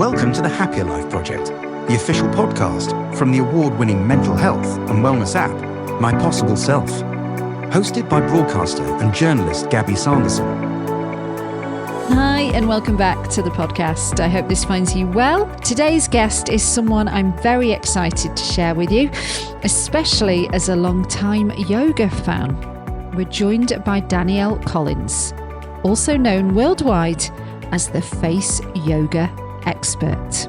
Welcome to the Happier Life Project, the official podcast from the award-winning mental health and wellness app, My Possible Self. Hosted by broadcaster and journalist Gabby. Hi and welcome back to the podcast. I hope this finds you well. Today's guest is someone I'm very excited to share with you, especially as a long-time yoga fan. We're joined by Danielle Collins, also known worldwide as the face yoga expert.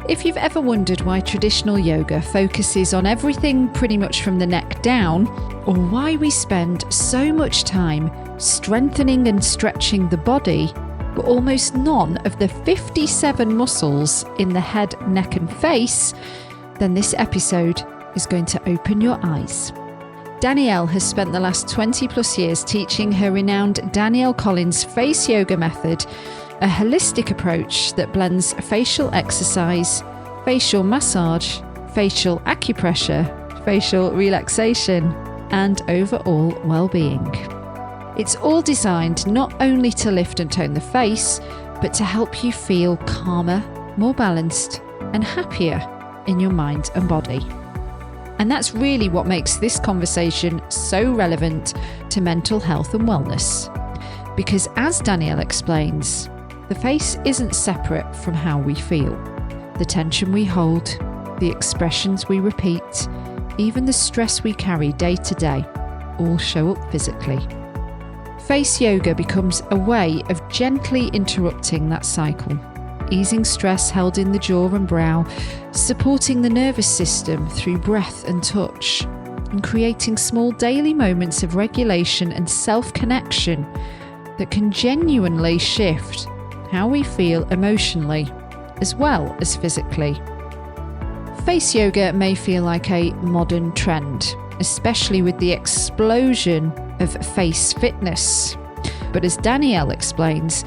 If you've ever wondered why traditional yoga focuses on everything pretty much from the neck down, or why we spend so much time strengthening and stretching the body, but almost none of the 57 muscles in the head, neck and face, then this episode is going to open your eyes. Danielle has spent the last 20 plus years teaching her renowned Danielle Collins face yoga method, a holistic approach that blends facial exercise, facial massage, facial acupressure, facial relaxation, and overall well-being. It's all designed not only to lift and tone the face, but to help you feel calmer, more balanced, and happier in your mind and body. And that's really what makes this conversation so relevant to mental health and wellness. Because as Danielle explains, the face isn't separate from how we feel. The tension we hold, the expressions we repeat, even the stress we carry day to day, all show up physically. Face yoga becomes a way of gently interrupting that cycle, easing stress held in the jaw and brow, supporting the nervous system through breath and touch, and creating small daily moments of regulation and self-connection that can genuinely shift how we feel emotionally as well as physically. Face yoga may feel like a modern trend, especially with the explosion of face fitness. But as Danielle explains,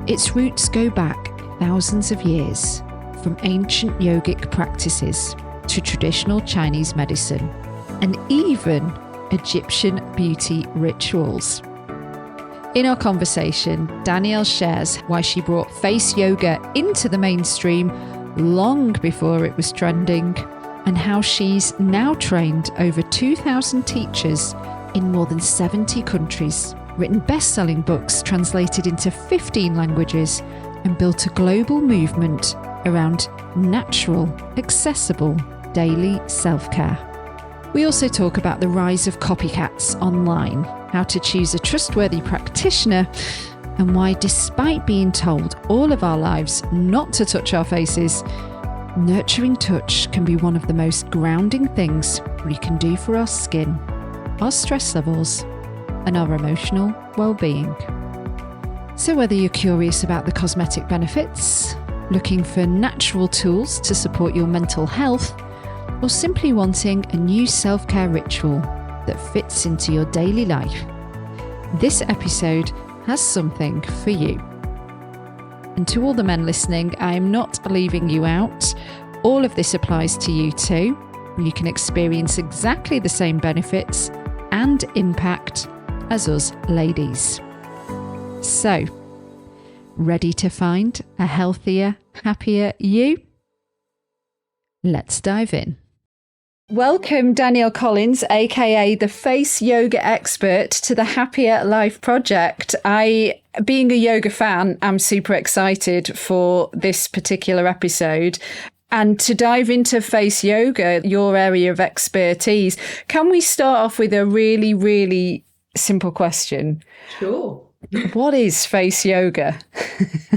its roots go back thousands of years, from ancient yogic practices to traditional Chinese medicine, and even Egyptian beauty rituals. In our conversation, Danielle shares why she brought face yoga into the mainstream long before it was trending, and how she's now trained over 2,000 teachers in more than 70 countries, written best-selling books translated into 15 languages, and built a global movement around natural, accessible, daily self-care. We also talk about the rise of copycats online, how to choose a trustworthy practitioner, and why, despite being told all of our lives not to touch our faces, nurturing touch can be one of the most grounding things we can do for our skin, our stress levels, and our emotional well-being. So whether you're curious about the cosmetic benefits, looking for natural tools to support your mental health, or simply wanting a new self-care ritual that fits into your daily life, this episode has something for you. And to all the men listening, I am not leaving you out. All of this applies to you too. You can experience exactly the same benefits and impact as us ladies. So, ready to find a healthier, happier you? Let's dive in. Welcome, Danielle Collins, aka the face yoga expert, to the Happier Life Project. Being a yoga fan, I'm super excited for this particular episode. And to dive into face yoga, your area of expertise, can we start off with a really, really simple question? Sure. What is face yoga?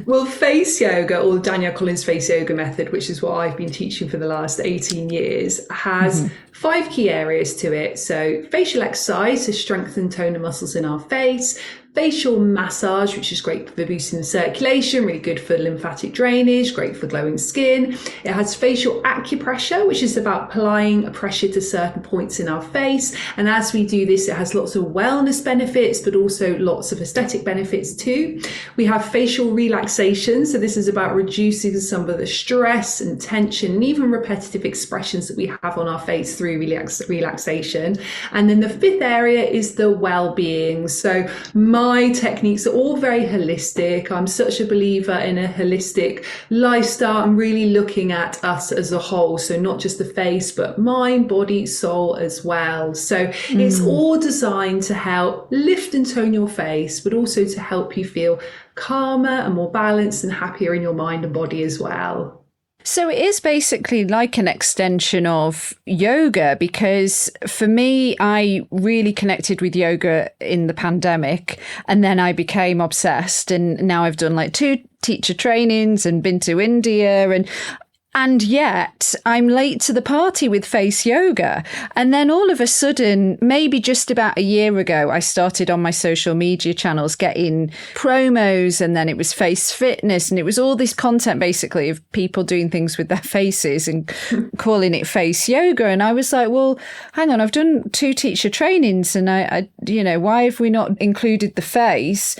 Well, face yoga, or the Danielle Collins face yoga method, which is what I've been teaching for the last 18 years, has 5 key areas to it. So facial exercise to strengthen tone and muscles in our face, facial massage, which is great for boosting the circulation, really good for lymphatic drainage, great for glowing skin. It has facial acupressure, which is about applying pressure to certain points in our face. And as we do this, it has lots of wellness benefits, but also lots of aesthetic benefits too. We have facial relaxation. So this is about reducing some of the stress and tension and even repetitive expressions that we have on our face through through relaxation. And then the fifth area is the well-being. So my techniques are all very holistic. I'm such a believer in a holistic lifestyle. I'm really looking at us as a whole. So not just the face, but mind, body, soul as well. So it's all designed to help lift and tone your face, but also to help you feel calmer and more balanced and happier in your mind and body as well. So it is basically like an extension of yoga, because for me, I really connected with yoga in the pandemic, and then I became obsessed, and now I've done like 2 teacher trainings and been to India, and yet I'm late to the party with face yoga. And then all of a sudden, maybe just about a year ago, I started on my social media channels getting promos, and then it was face fitness, and it was all this content basically of people doing things with their faces and calling it face yoga. And I was like, well, hang on, I've done 2 teacher trainings, and I why have we not included the face?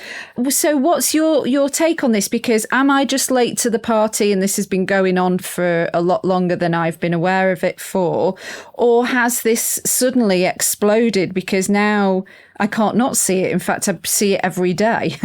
So what's your take on this? Because am I just late to the party and this has been going on for a lot longer than I've been aware of it for? Or has this suddenly exploded because now I can't not see it? In fact, I see it every day.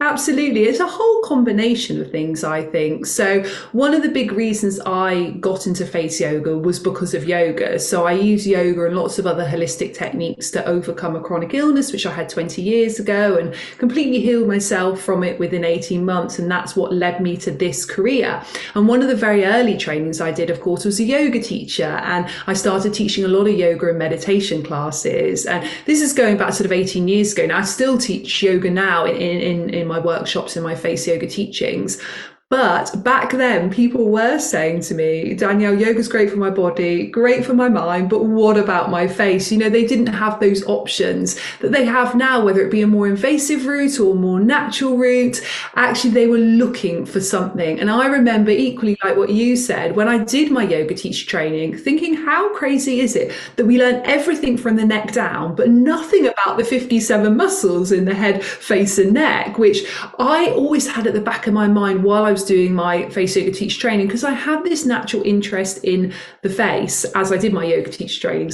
Absolutely. It's a whole combination of things, I think. So one of the big reasons I got into face yoga was because of yoga. So I use yoga and lots of other holistic techniques to overcome a chronic illness, which I had 20 years ago, and completely healed myself from it within 18 months. And that's what led me to this career. And one of the very early trainings I did, of course, was a yoga teacher. And I started teaching a lot of yoga and meditation classes. And this is going back sort of 18 years ago. Now, I still teach yoga now in my workshops and my face yoga teachings. But back then, people were saying to me, Danielle, yoga's great for my body, great for my mind, but what about my face? You know, they didn't have those options that they have now, whether it be a more invasive route or a more natural route. Actually, they were looking for something. And I remember equally like what you said, when I did my yoga teacher training, thinking, how crazy is it that we learn everything from the neck down, but nothing about the 57 muscles in the head, face and neck, which I always had at the back of my mind while I was doing my face yoga teacher training, because I had this natural interest in the face as I did my yoga teacher training,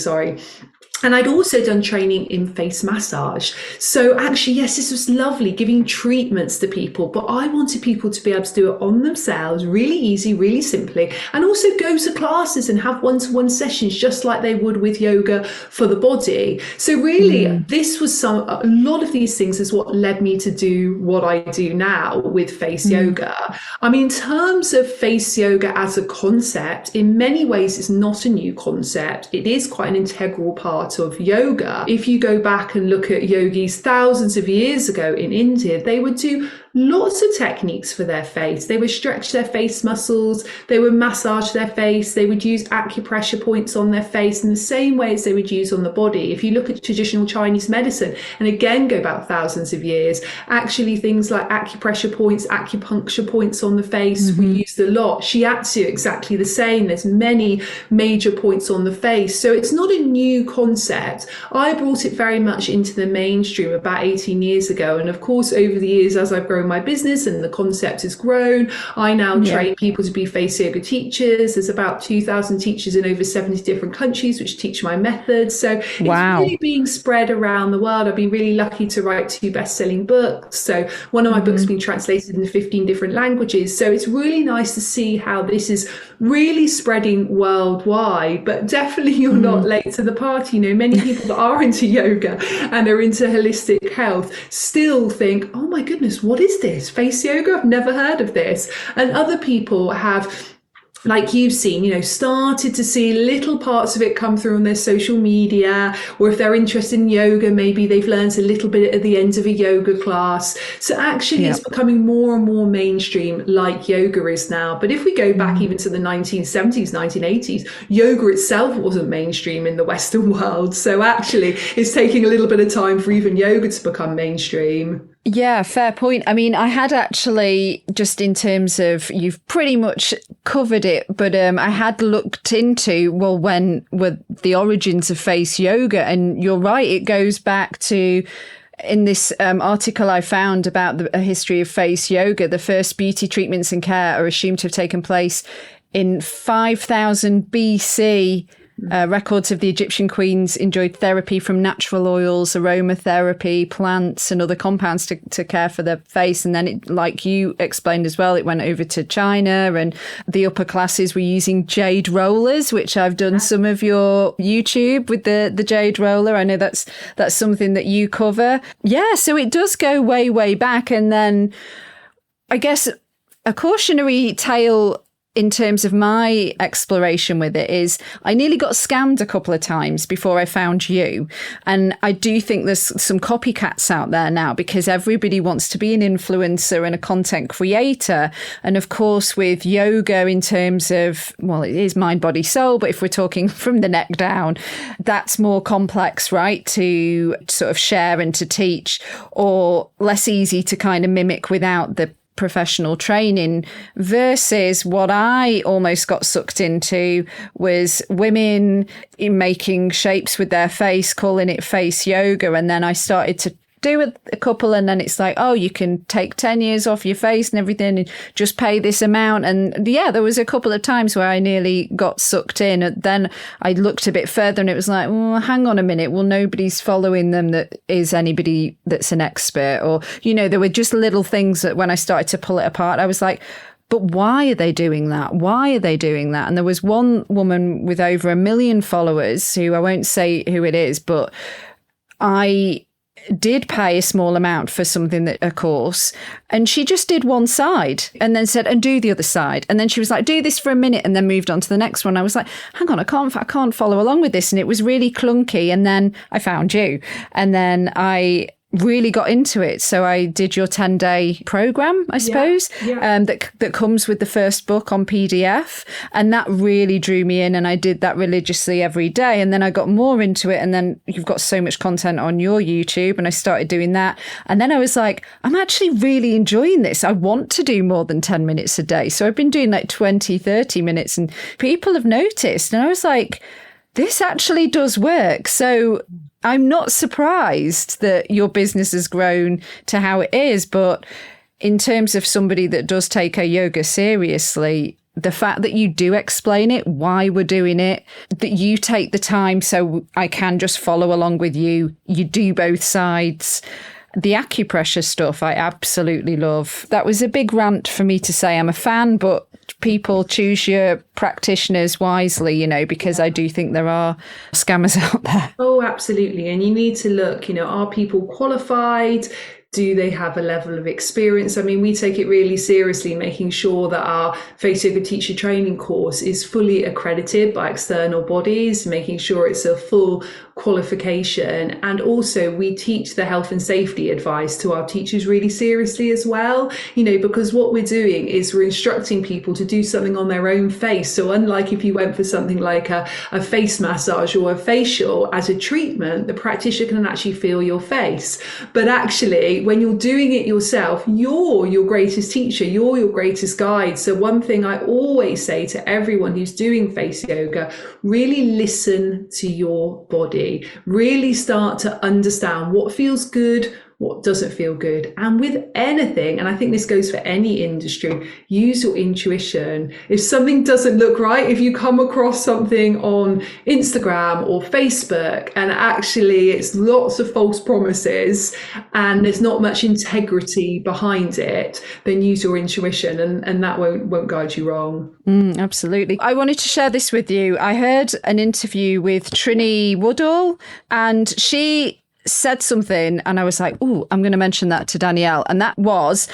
And I'd also done training in face massage. So actually, yes, this was lovely, giving treatments to people, but I wanted people to be able to do it on themselves, really easy, really simply, and also go to classes and have one-to-one sessions, just like they would with yoga for the body. So really, this was a lot of these things is what led me to do what I do now with face yoga. I mean, in terms of face yoga as a concept, in many ways, it's not a new concept. It is quite an integral part of yoga. If you go back and look at yogis thousands of years ago in India, they would do lots of techniques for their face. They would stretch their face muscles, they would massage their face, they would use acupressure points on their face in the same way as they would use on the body. If you look at traditional Chinese medicine, and again go back thousands of years, actually things like acupressure points, acupuncture points on the face were used a lot. Shiatsu, exactly the same. There's many major points on the face. So it's not a new concept. I brought it very much into the mainstream about 18 years ago. And of course, over the years, as I've grown my business and the concept has grown, I now train people to be face yoga teachers. There's about 2,000 teachers in over 70 different countries which teach my method. So it's really being spread around the world. I've been really lucky to write 2 best-selling books. So one of my books has been translated into 15 different languages. So it's really nice to see how this is really spreading worldwide. But definitely you're not late to the party. You know, many people that are into yoga and are into holistic health still think, oh my goodness, what is this? Face yoga? I've never heard of this. And other people have, like you've seen, you know, started to see little parts of it come through on their social media, or if they're interested in yoga, maybe they've learned a little bit at the end of a yoga class. So actually it's becoming more and more mainstream, like yoga is now. But if we go back even to the 1970s, 1980s, yoga itself wasn't mainstream in the Western world. So actually it's taking a little bit of time for even yoga to become mainstream. Yeah, fair point. I mean, I had actually, just in terms of, you've pretty much covered it, but I had looked into, well, when were the origins of face yoga? And you're right, it goes back to, in this article I found about a history of face yoga, the first beauty treatments and care are assumed to have taken place in 5000 BC. Records of the Egyptian queens enjoyed therapy from natural oils, aromatherapy, plants and other compounds to care for their face. And then, it, like you explained as well, it went over to China, and the upper classes were using jade rollers, which I've done some of your YouTube with the jade roller. I know that's something that you cover. Yeah, so it does go way, way back. And then I guess a cautionary tale in terms of my exploration with it is I nearly got scammed a couple of times before I found you. And I do think there's some copycats out there now because everybody wants to be an influencer and a content creator. And of course, with yoga in terms of, well, it is mind, body, soul, but if we're talking from the neck down, that's more complex, right? To sort of share and to teach, or less easy to kind of mimic without the professional training, versus what I almost got sucked into was women in making shapes with their face, calling it face yoga. And then I started to do a couple, and then it's like, oh, you can take 10 years off your face and everything and just pay this amount. And yeah, there was a couple of times where I nearly got sucked in. And then I looked a bit further and it was like, well, hang on a minute. Well, nobody's following them that is anybody that's an expert. Or, you know, there were just little things that when I started to pull it apart, I was like, but why are they doing that? Why are they doing that? And there was one woman with over 1 million followers who, I won't say who it is, but I did pay a small amount for something, that a course, and she just did one side and then said, and do the other side. And then she was like, do this for a minute, and then moved on to the next one. I was like, hang on, I can't follow along with this. And it was really clunky. And then I found you, and then I really got into it. So I did your 10-day program, I suppose, that comes with the first book on PDF. And that really drew me in. And I did that religiously every day. And then I got more into it. And then you've got so much content on your YouTube. And I started doing that. And then I was like, I'm actually really enjoying this. I want to do more than 10 minutes a day. So I've been doing like 20, 30 minutes, and people have noticed. And I was like, this actually does work. So I'm not surprised that your business has grown to how it is. But in terms of somebody that does take a yoga seriously, the fact that you do explain it, why we're doing it, that you take the time so I can just follow along with you, you do both sides. The acupressure stuff, I absolutely love. That was a big rant for me to say I'm a fan, but people choose your practitioners wisely, you know, because I do think there are scammers out there. Oh, absolutely. And you need to look, you know, are people qualified? Do they have a level of experience? I mean, we take it really seriously, making sure that our face yoga teacher training course is fully accredited by external bodies, making sure it's a full qualification. And also we teach the health and safety advice to our teachers really seriously as well, you know, because what we're doing is we're instructing people to do something on their own face. So unlike if you went for something like a face massage or a facial as a treatment, the practitioner can actually feel your face. But actually, when you're doing it yourself, you're your greatest teacher, you're your greatest guide. So one thing I always say to everyone who's doing face yoga, really listen to your body. Really start to understand what feels good, what doesn't feel good. And with anything, and I think this goes for any industry, use your intuition. If something doesn't look right, if you come across something on Instagram or Facebook and actually it's lots of false promises and there's not much integrity behind it, then use your intuition, and that won't guide you wrong. Absolutely. I wanted to share this with you. I heard an interview with Trini Woodall, and she said something and I was like, oh, I'm going to mention that to Danielle. And that was,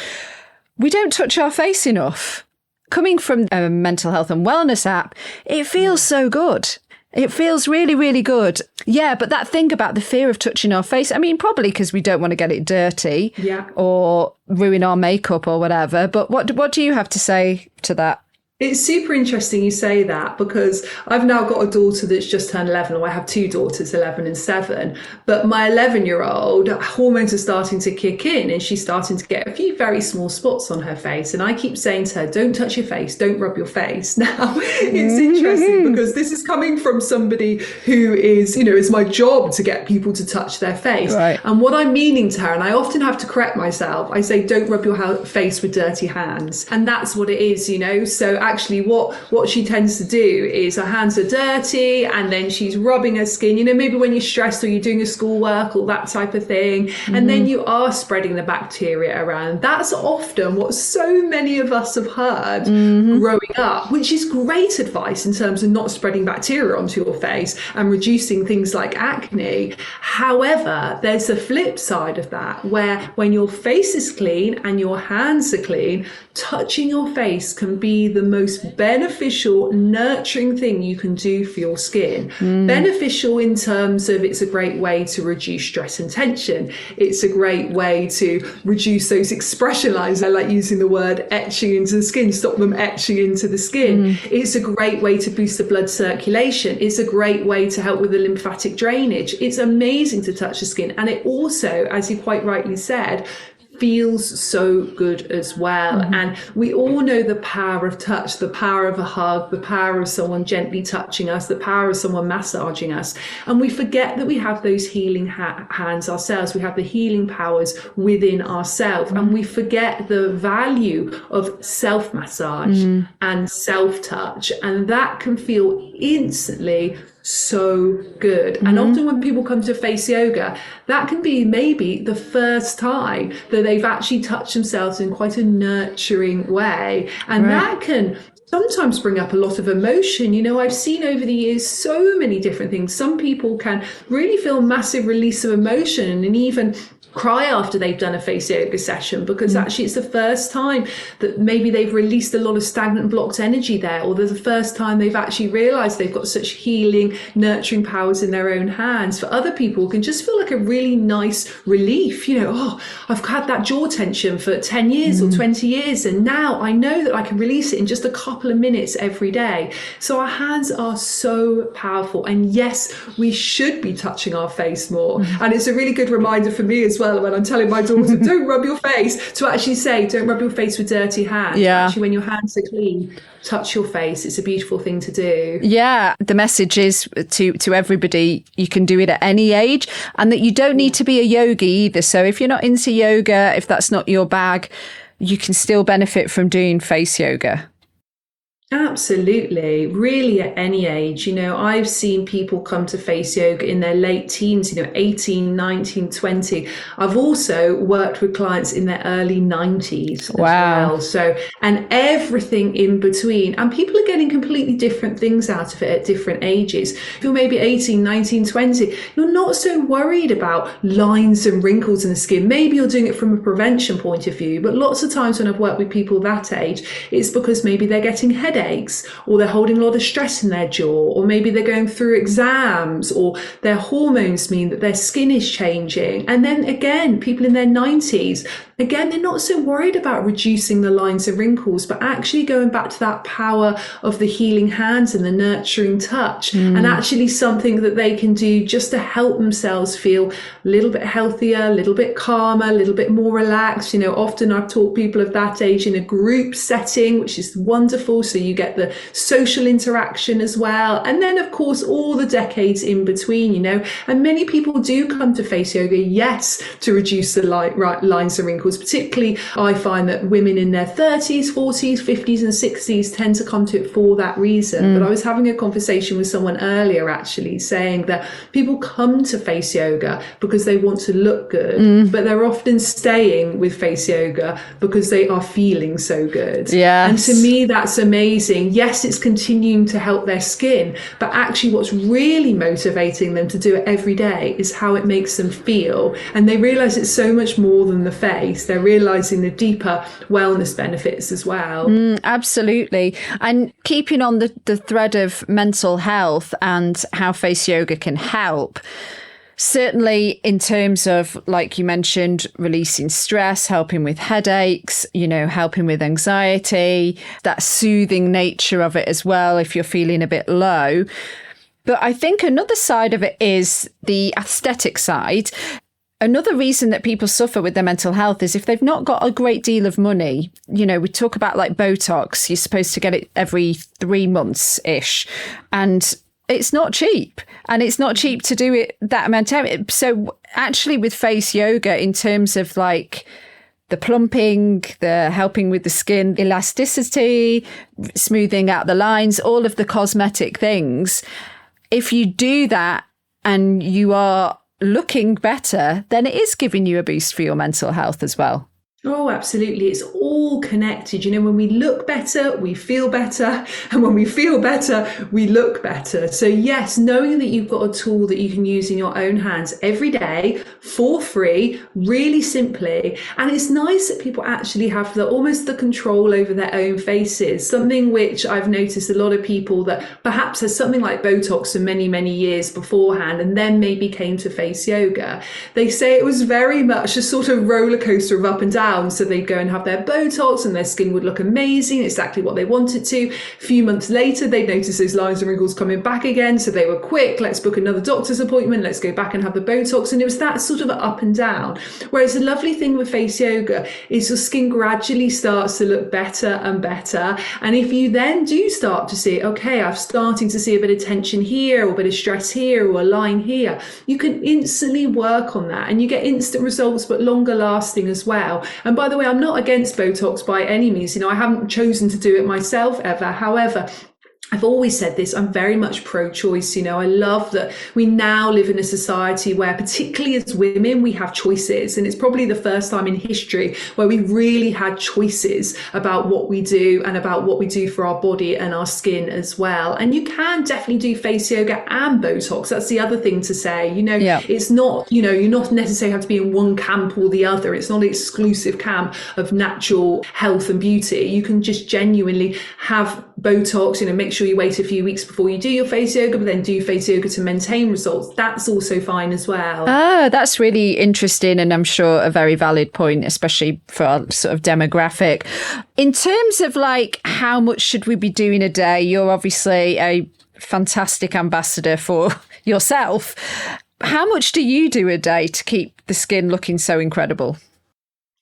we don't touch our face enough. Coming from a mental health and wellness app, it feels so good. It feels really, really good. Yeah, but that thing about the fear of touching our face, I mean, probably because we don't want to get it dirty or ruin our makeup or whatever. But what do you have to say to that? It's super interesting you say that, because I've now got a daughter that's just turned 11, or I have two daughters, 11 and 7. But my 11-year-old, hormones are starting to kick in and she's starting to get a few very small spots on her face. And I keep saying to her, don't touch your face, don't rub your face. Now, it's interesting because this is coming from somebody who is, you know, it's my job to get people to touch their face. Right. And what I'm meaning to her, and I often have to correct myself, I say, don't rub your face with dirty hands. And that's what it is, you know. So actually what she tends to do is her hands are dirty and then she's rubbing her skin, maybe when you're stressed or you're doing your schoolwork or that type of thing. And then you are spreading the bacteria around. That's often what so many of us have heard growing up, which is great advice in terms of not spreading bacteria onto your face and reducing things like acne. However, there's a flip side of that, where when your face is clean and your hands are clean, touching your face can be the most beneficial, nurturing thing you can do for your skin. Beneficial in terms of it's a great way to reduce stress and tension. It's a great way to reduce those expression lines. I like using the word etching into the skin, stop them etching into the skin. It's a great way to boost the blood circulation. It's a great way to help with the lymphatic drainage. It's amazing to touch the skin. And it also, as you quite rightly said, feels so good as well. And we all know the power of touch, the power of a hug, the power of someone gently touching us, the power of someone massaging us. And we forget that we have those healing hands ourselves. We have the healing powers within ourselves. And we forget the value of self-massage and self-touch. And that can feel instantly so good. And often when people come to face yoga, that can be maybe the first time that they've actually touched themselves in quite a nurturing way. And that can sometimes bring up a lot of emotion. I've seen over the years so many different things. Some people can really feel massive release of emotion and even cry after they've done a face yoga session, because actually it's the first time that maybe they've released a lot of stagnant blocked energy there, or there's the first time they've actually realized they've got such healing, nurturing powers in their own hands. For other people, it can just feel like a really nice relief. I've had that jaw tension for 10 years or 20 years, and now I know that I can release it in just a couple of minutes every day. So our hands are so powerful, and yes, we should be touching our face more. And it's a really good reminder for me as well, when I'm telling my daughter, don't rub your face, to actually say, don't rub your face with dirty hands. Actually, when your hands are clean, touch your face. It's a beautiful thing to do. Yeah. The message is to everybody, you can do it at any age, and that you don't need to be a yogi either. So if you're not into yoga, if that's not your bag, you can still benefit from doing face yoga. Absolutely. Really at any age. I've seen people come to face yoga in their late teens, 18, 19, 20. I've also worked with clients in their early 90s as well. So, and everything in between. And people are getting completely different things out of it at different ages. If you're maybe 18, 19, 20, you're not so worried about lines and wrinkles in the skin. Maybe you're doing it from a prevention point of view. But lots of times when I've worked with people that age, it's because maybe they're getting headaches, or they're holding a lot of stress in their jaw, or maybe they're going through exams, or their hormones mean that their skin is changing. And then again, people in their 90s, again, they're not so worried about reducing the lines and wrinkles, but actually going back to that power of the healing hands and the nurturing touch, and actually something that they can do just to help themselves feel a little bit healthier, a little bit calmer, a little bit more relaxed. Often I've taught people of that age in a group setting, which is wonderful. So you get the social interaction as well. And then, of course, all the decades in between, and many people do come to face yoga, yes, to reduce the lines and wrinkles. Particularly, I find that women in their 30s, 40s, 50s and 60s tend to come to it for that reason. But I was having a conversation with someone earlier actually saying that people come to face yoga because they want to look good, but they're often staying with face yoga because they are feeling so good. And to me, that's amazing. Yes, it's continuing to help their skin, but actually what's really motivating them to do it every day is how it makes them feel. And they realize it's so much more than the face. They're realizing the deeper wellness benefits as well. Absolutely. And keeping on the thread of mental health and how face yoga can help, certainly in terms of, like you mentioned, releasing stress, helping with headaches, helping with anxiety, that soothing nature of it as well if you're feeling a bit low. But I think another side of it is the aesthetic side. Another reason that people suffer with their mental health is if they've not got a great deal of money. We talk about like Botox, you're supposed to get it every 3 months-ish. And it's not cheap. And it's not cheap to do it that amount of time. So actually with face yoga, in terms of like the plumping, the helping with the skin elasticity, smoothing out the lines, all of the cosmetic things. If you do that and you are looking better, then it is giving you a boost for your mental health as well. Oh, absolutely. It's all connected. You know, when we look better, we feel better. And when we feel better, we look better. So yes, knowing that you've got a tool that you can use in your own hands every day for free, really simply. And it's nice that people actually have almost the control over their own faces. Something which I've noticed a lot of people that perhaps has something like Botox for many, many years beforehand, and then maybe came to face yoga. They say it was very much a sort of roller coaster of up and down. So they'd go and have their Botox and their skin would look amazing, exactly what they wanted to. A few months later, they'd notice those lines and wrinkles coming back again. So they were quick, let's book another doctor's appointment, let's go back and have the Botox. And it was that sort of up and down. Whereas the lovely thing with face yoga is your skin gradually starts to look better and better. And if you then do start to see, okay, I'm starting to see a bit of tension here or a bit of stress here or a line here, you can instantly work on that and you get instant results, but longer lasting as well. And by the way, I'm not against Botox by any means. You know, I haven't chosen to do it myself ever. However, I've always said this, I'm very much pro-choice. You know, I love that we now live in a society where, particularly as women, we have choices. And it's probably the first time in history where we really had choices about what we do and about what we do for our body and our skin as well. And you can definitely do face yoga and Botox. That's the other thing to say. You know, It's not, you know, you're not necessarily have to be in one camp or the other. It's not an exclusive camp of natural health and beauty. You can just genuinely have Botox, you know, make sure you wait a few weeks before you do your face yoga, but then do face yoga to maintain results. That's also fine as well. Oh, that's really interesting. And I'm sure a very valid point, especially for our sort of demographic. In terms of like, how much should we be doing a day? You're obviously a fantastic ambassador for yourself. How much do you do a day to keep the skin looking so incredible?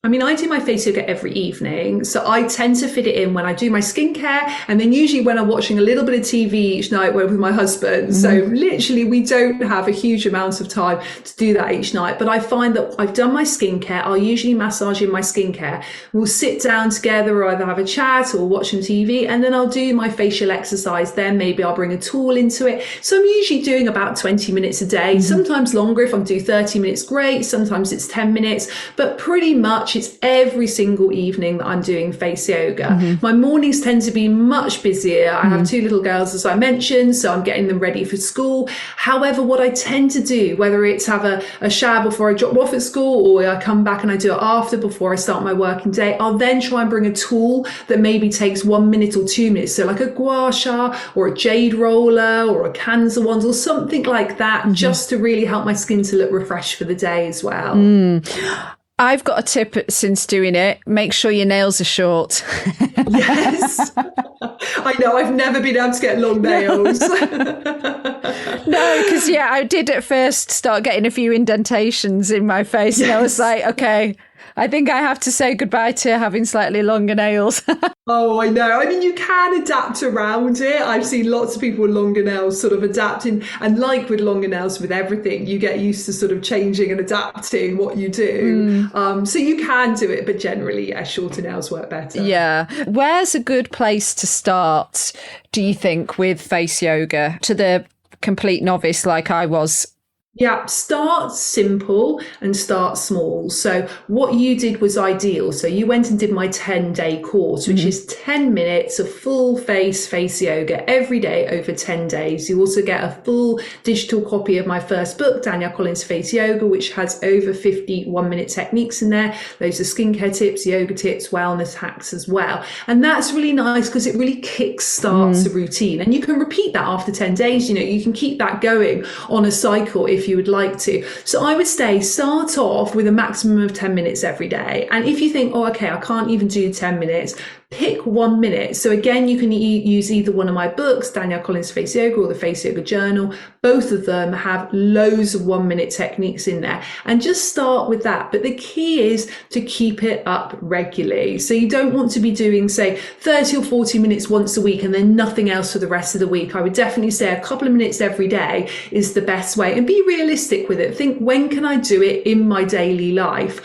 I mean, I do my face yoga every evening, so I tend to fit it in when I do my skincare, and then usually when I'm watching a little bit of TV each night with my husband. Mm-hmm. So literally we don't have a huge amount of time to do that each night, but I find that I've done my skincare. I'll usually massage in my skincare. We'll sit down together or either have a chat or watch some TV, and then I'll do my facial exercise. Then maybe I'll bring a tool into it. So I'm usually doing about 20 minutes a day, sometimes longer. If I'm doing 30 minutes, great. Sometimes it's 10 minutes, but pretty much it's every single evening that I'm doing face yoga. My mornings tend to be much busier. I have two little girls, as I mentioned, so I'm getting them ready for school. However, what I tend to do, whether it's have a shower before I drop them off at school or I come back and I do it after before I start my working day, I'll then try and bring a tool that maybe takes 1 minute or 2 minutes. So like a gua sha or a jade roller or a Kanza wand or something like that, just to really help my skin to look refreshed for the day as well. I've got a tip since doing it. Make sure your nails are short. Yes. I know. I've never been able to get long nails. No, because I did at first start getting a few indentations in my face. And I was like, okay, I think I have to say goodbye to having slightly longer nails. Oh, I know. I mean, you can adapt around it. I've seen lots of people with longer nails sort of adapting. And like with longer nails, with everything, you get used to sort of changing and adapting what you do. So you can do it, but generally, shorter nails work better. Yeah. Where's a good place to start, do you think, with face yoga to the complete novice like I was? Yeah, start simple and start small. So what you did was ideal. So you went and did my 10-day course, which is 10 minutes of full face yoga every day over 10 days. You also get a full digital copy of my first book, Danielle Collins Face Yoga, which has over 50 1-minute techniques in there. Those are skincare tips, yoga tips, wellness hacks as well. And that's really nice because it really kick-starts the routine. And you can repeat that after 10 days. You know, you can keep that going on a cycle if you would like to. So I would say start off with a maximum of 10 minutes every day. And if you think, oh, okay, I can't even do 10 minutes, pick 1 minute. So again, you can use either one of my books, Danielle Collins Face Yoga or the Face Yoga Journal. Both of them have loads of 1-minute techniques in there, and just start with that. But the key is to keep it up regularly. So you don't want to be doing, say, 30 or 40 minutes once a week and then nothing else for the rest of the week. I would definitely say a couple of minutes every day is the best way, and be realistic with it. Think, when can I do it in my daily life?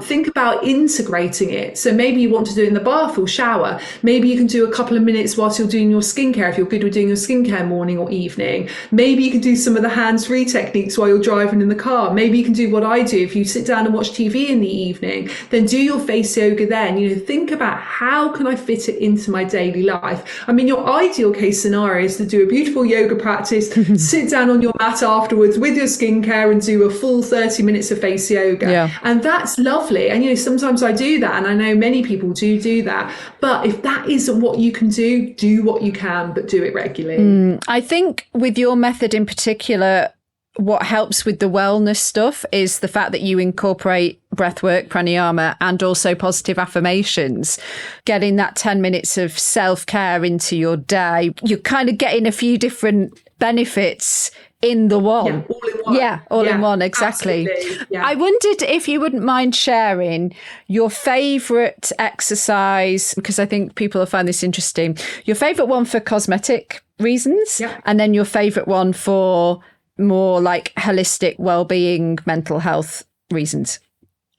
Think about integrating it. So maybe you want to do it in the bath or shower. Maybe you can do a couple of minutes whilst you're doing your skincare, if you're good with doing your skincare morning or evening. Maybe you can do some of the hands-free techniques while you're driving in the car. Maybe you can do what I do. If you sit down and watch TV in the evening, then do your face yoga then. Think about, how can I fit it into my daily life? I mean, your ideal case scenario is to do a beautiful yoga practice, sit down on your mat afterwards with your skincare and do a full 30 minutes of face yoga. Yeah. And that's lovely. And, sometimes I do that, and I know many people do that. But if that isn't what you can do what you can, but do it regularly. I think with your method in particular, what helps with the wellness stuff is the fact that you incorporate breathwork, pranayama, and also positive affirmations. Getting that 10 minutes of self-care into your day, you're kind of getting a few different benefits in the one. Yeah, all in one. Yeah, all in one, exactly. Yeah. I wondered if you wouldn't mind sharing your favourite exercise, because I think people will find this interesting. Your favourite one for cosmetic reasons, and then your favourite one for more like holistic well-being, mental health reasons.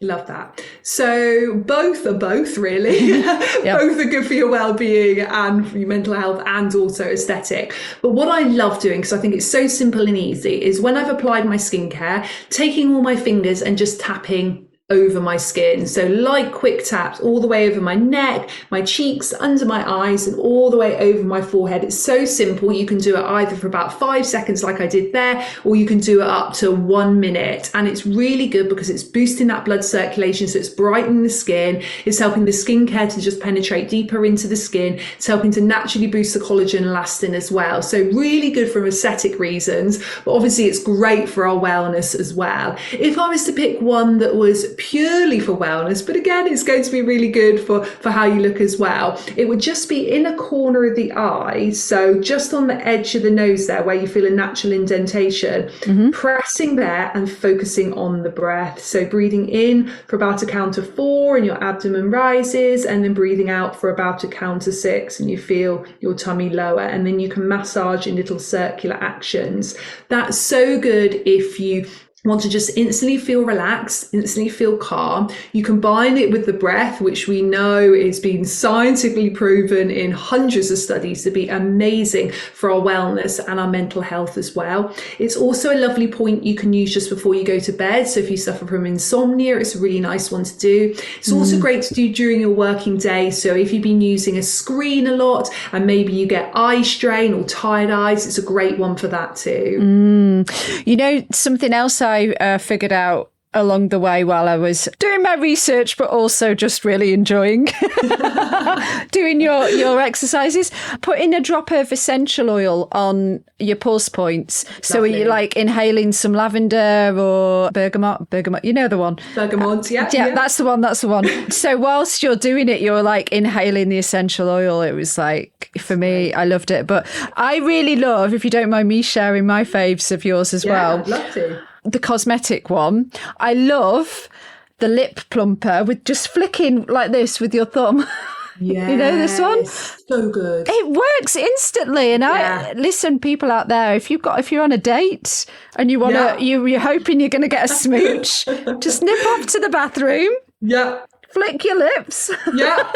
Love that. So both really. Both are good for your well-being and for your mental health, and also aesthetic. But what I love doing, because I think it's so simple and easy, is when I've applied my skincare, taking all my fingers and just tapping over my skin. So light, quick taps all the way over my neck, my cheeks, under my eyes, and all the way over my forehead. It's so simple. You can do it either for about 5 seconds like I did there, or you can do it up to 1 minute. And it's really good because it's boosting that blood circulation. So it's brightening the skin. It's helping the skincare to just penetrate deeper into the skin. It's helping to naturally boost the collagen and elastin as well. So really good for aesthetic reasons, but obviously it's great for our wellness as well. If I was to pick one that was purely for wellness, but again, it's going to be really good for how you look as well, it would just be in a corner of the eye, so just on the edge of the nose there where you feel a natural indentation, pressing there and focusing on the breath. So breathing in for about a count of 4 and your abdomen rises, and then breathing out for about a count of 6 and you feel your tummy lower, and then you can massage in little circular actions. That's so good if you want to just instantly feel relaxed, instantly feel calm. You combine it with the breath, which we know is being scientifically proven in hundreds of studies to be amazing for our wellness and our mental health as well. It's also a lovely point you can use just before you go to bed. So if you suffer from insomnia, it's a really nice one to do. It's also great to do during your working day. So if you've been using a screen a lot and maybe you get eye strain or tired eyes, it's a great one for that too. Something else I figured out along the way while I was doing my research, but also just really enjoying doing your exercises, putting a drop of essential oil on your pulse points. Lovely. So are you like inhaling some lavender or bergamot, you know the one? Bergamot, yeah. That's the one. So whilst you're doing it, you're like inhaling the essential oil. It was like, for me, I loved it. But I really love, if you don't mind me sharing my faves of yours as well. I'd love to. The cosmetic one. I love the lip plumper with just flicking like this with your thumb. Yeah, you know this one? So good. It works instantly. And I listen, people out there, if you're on a date and you want to, you're hoping you're going to get a smooch, just nip off to the bathroom. Yeah. Flick your lips. Yeah.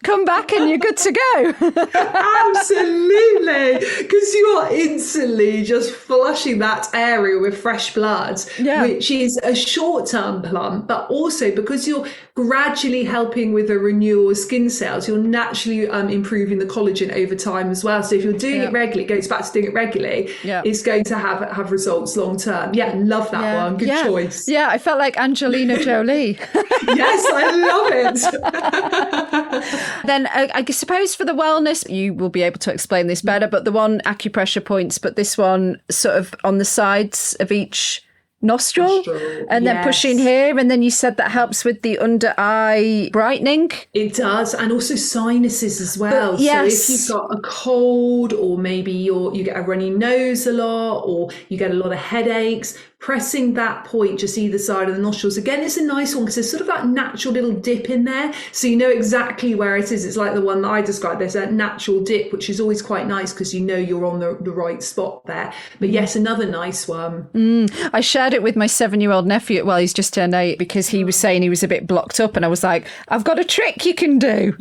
Come back and you're good to go. Absolutely. Because you are instantly just flushing that area with fresh blood, which is a short-term plump, but also because you're gradually helping with the renewal of skin cells, you're naturally improving the collagen over time as well. So if you're doing it regularly, it goes back to doing it regularly, it's going to have results long-term. Yeah, love that one. Good choice. Yeah, I felt like Angelina Jolie. Yes, I love it. Then I suppose for the wellness, you will be able to explain this better, but the one acupressure points, but this one sort of on the sides of each nostril and then pushing here, and then you said that helps with the under eye brightening. It does, and also sinuses as well. So if you've got a cold, or maybe you get a runny nose a lot, or you get a lot of headaches, pressing that point just either side of the nostrils. Again, it's a nice one because there's sort of that natural little dip in there. So you know exactly where it is. It's like the one that I described. There's that natural dip, which is always quite nice because you know you're on the right spot there. But yes, another nice one. I shared it with my 7-year-old nephew. Well, he's just turned 8 because he was saying he was a bit blocked up. And I was like, I've got a trick you can do.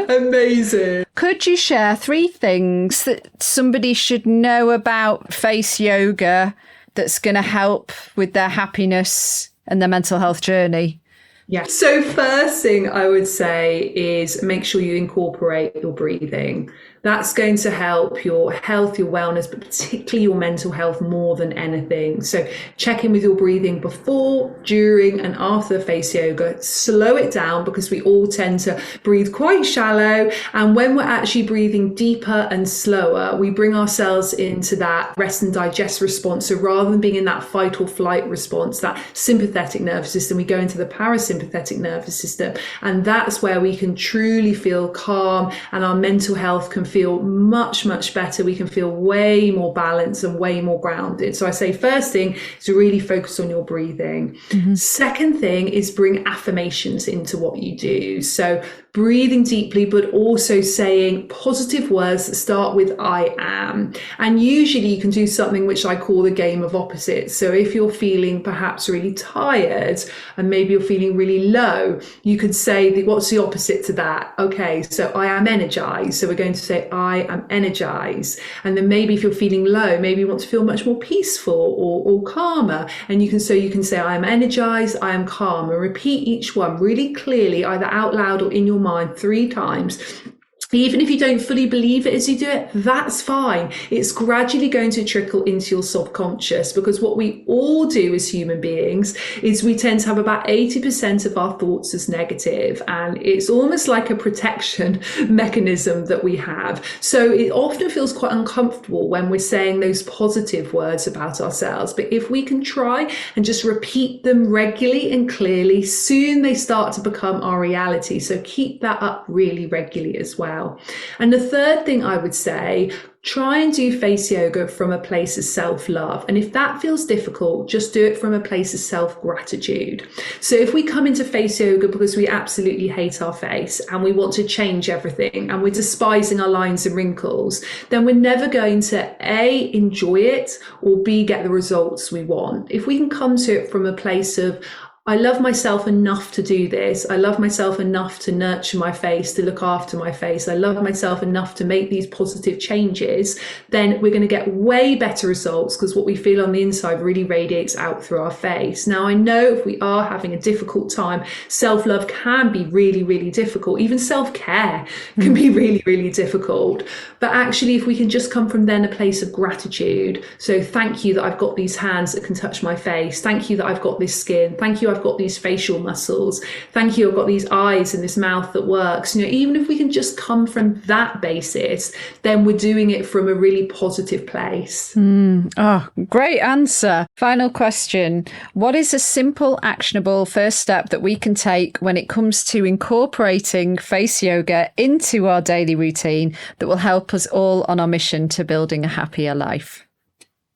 Amazing. Could you share 3 things that somebody should know about face yoga that's going to help with their happiness and their mental health journey? Yeah. So first thing I would say is make sure you incorporate your breathing. That's going to help your health, your wellness, but particularly your mental health more than anything. So check in with your breathing before, during, and after face yoga. Slow it down because we all tend to breathe quite shallow. And when we're actually breathing deeper and slower, we bring ourselves into that rest and digest response. So rather than being in that fight or flight response, that sympathetic nervous system, we go into the parasympathetic nervous system. And that's where we can truly feel calm and our mental health can feel much, much better. We can feel way more balanced and way more grounded. So I say first thing is to really focus on your breathing. Second thing is bring affirmations into what you do. So breathing deeply, but also saying positive words that start with I am. And usually you can do something which I call the game of opposites. So if you're feeling perhaps really tired and maybe you're feeling really low, you could say, what's the opposite to that? Okay, so I am energized. So we're going to say, I am energized. And then maybe if you're feeling low, maybe you want to feel much more peaceful or calmer. And you can say, I am energized, I am calm, and repeat each one really clearly, either out loud or in your mind 3 times. Even if you don't fully believe it as you do it, that's fine. It's gradually going to trickle into your subconscious, because what we all do as human beings is we tend to have about 80% of our thoughts as negative, and it's almost like a protection mechanism that we have. So it often feels quite uncomfortable when we're saying those positive words about ourselves. But if we can try and just repeat them regularly and clearly, soon they start to become our reality. So keep that up really regularly as well. And the third thing I would say, try and do face yoga from a place of self-love. And if that feels difficult, just do it from a place of self-gratitude. So if we come into face yoga because we absolutely hate our face and we want to change everything and we're despising our lines and wrinkles, then we're never going to A, enjoy it, or B, get the results we want. If we can come to it from a place of, I love myself enough to do this. I love myself enough to nurture my face, to look after my face. I love myself enough to make these positive changes. Then we're going to get way better results, because what we feel on the inside really radiates out through our face. Now, I know if we are having a difficult time, self-love can be really, really difficult. Even self-care can be really, really difficult. But actually, if we can just come from then a place of gratitude. So thank you that I've got these hands that can touch my face. Thank you that I've got this skin. Thank you I've got these facial muscles. Thank you, I've got these eyes and this mouth that works. You know, even if we can just come from that basis, then we're doing it from a really positive place. Oh, great answer. Final question. What is a simple, actionable first step that we can take when it comes to incorporating face yoga into our daily routine that will help us all on our mission to building a happier life?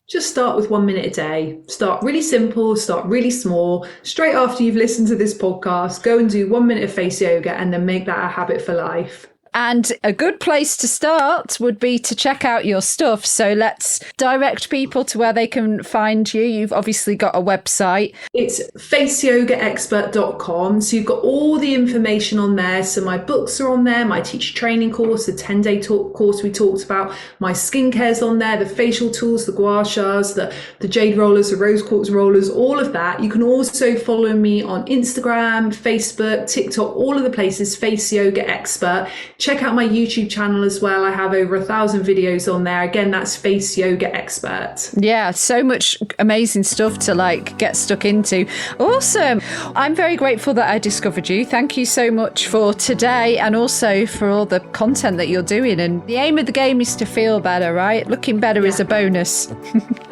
Just start with 1 minute a day. Start really simple, start really small. Straight after you've listened to this podcast, go and do 1 minute of face yoga and then make that a habit for life. And a good place to start would be to check out your stuff. So let's direct people to where they can find you. You've obviously got a website. It's faceyogaexpert.com. So you've got all the information on there. So my books are on there, my teacher training course, the 10-day course we talked about, my skincare's on there, the facial tools, the gua shas, the jade rollers, the rose quartz rollers, all of that. You can also follow me on Instagram, Facebook, TikTok, all of the places, Face Yoga Expert. Check out my YouTube channel as well. I have over 1,000 videos on there. Again, that's Face Yoga Expert. Yeah, so much amazing stuff to get stuck into. Awesome. I'm very grateful that I discovered you. Thank you so much for today, and also for all the content that you're doing. And the aim of the game is to feel better, right? Looking better is a bonus.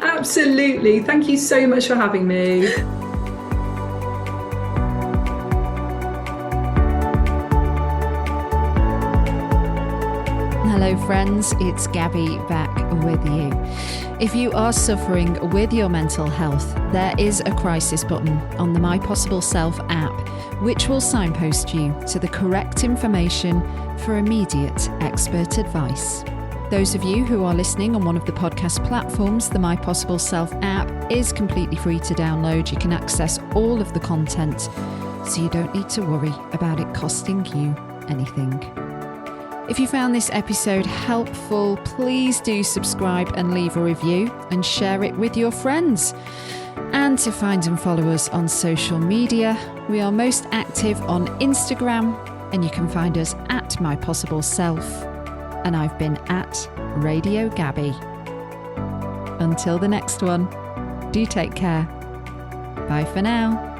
Absolutely. Thank you so much for having me. Hello friends, it's Gabby back with you. If you are suffering with your mental health, there is a crisis button on the My Possible Self app, which will signpost you to the correct information for immediate expert advice. Those of you who are listening on one of the podcast platforms, the My Possible Self app is completely free to download. You can access all of the content, so you don't need to worry about it costing you anything. If you found this episode helpful, please do subscribe and leave a review and share it with your friends. And to find and follow us on social media, we are most active on Instagram, and you can find us at My Possible Self. And I've been at Radio Gabby. Until the next one, do take care. Bye for now.